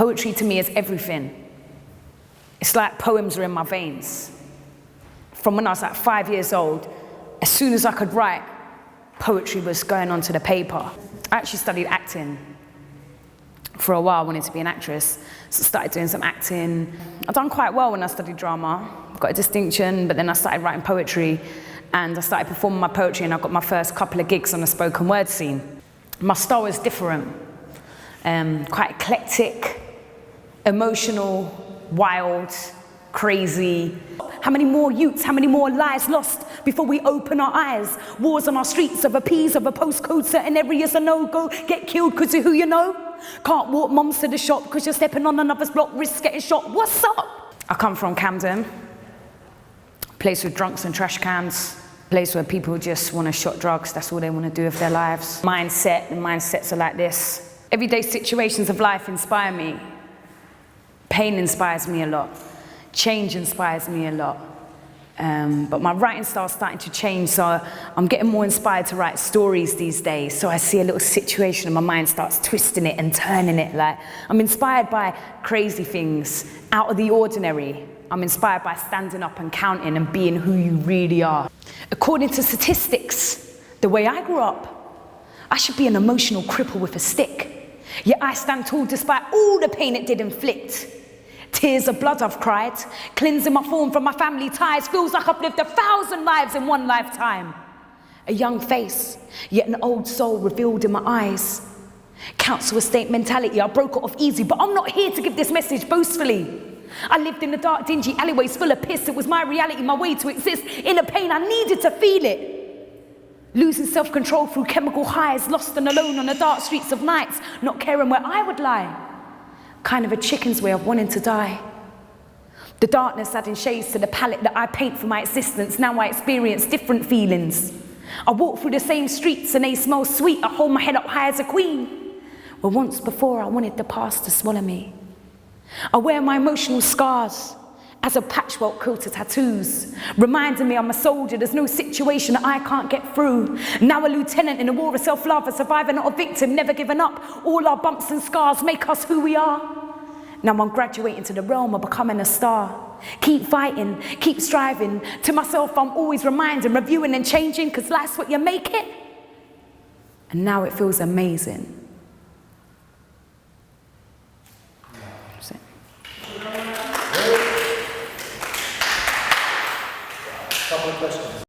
Poetry to me is everything. It's like poems are in my veins. From when I was like 5 years old, as soon as I could write, poetry was going onto the paper. I actually studied acting. For a while I wanted to be an actress, so I started doing some acting. I've done quite well when I studied drama. Got a distinction, but then I started writing poetry and I started performing my poetry and I got my first couple of gigs on the spoken word scene. My style was different, quite eclectic, emotional, wild, crazy. How many more youths, how many more lives lost before we open our eyes? Wars on our streets of a P's, of a postcode, certain areas a no-go. Get killed because of who you know. Can't walk mums to the shop because you're stepping on another's block, risk getting shot. What's up? I come from Camden, place with drunks and trash cans, place where people just want to shot drugs, that's all they want to do with their lives. The mindsets are like this. Everyday situations of life inspire me. Pain inspires me a lot. Change inspires me a lot. But my writing style is starting to change, so I'm getting more inspired to write stories these days. So I see a little situation and my mind starts twisting it and turning it. Like, I'm inspired by crazy things, out of the ordinary. I'm inspired by standing up and counting and being who you really are. According to statistics, the way I grew up, I should be an emotional cripple with a stick. Yet I stand tall despite all the pain it did inflict. Tears of blood I've cried, cleansing my form from my family ties. Feels like I've lived 1,000 lives in one lifetime. A young face, yet an old soul revealed in my eyes. Counsel estate mentality, I broke it off easy, but I'm not here to give this message boastfully. I lived in the dark, dingy alleyways full of piss. It was my reality, my way to exist. In the pain, I needed to feel it. Losing self-control through chemical highs, lost and alone on the dark streets of nights, not caring where I would lie. Kind of a chicken's way of wanting to die. The darkness adding shades to the palette that I paint for my existence. Now I experience different feelings. I walk through the same streets and they smell sweet. I hold my head up high as a queen. Well, once before I wanted the past to swallow me. I wear my emotional scars as a patchwork quilt of tattoos, reminding me I'm a soldier, there's no situation that I can't get through. Now a lieutenant in a war of self-love, a survivor, not a victim, never giving up. All our bumps and scars make us who we are. Now I'm graduating to the realm of becoming a star. Keep fighting, keep striving. To myself I'm always reminding, reviewing and changing, because life's what you make it. And now it feels amazing. Couple of questions.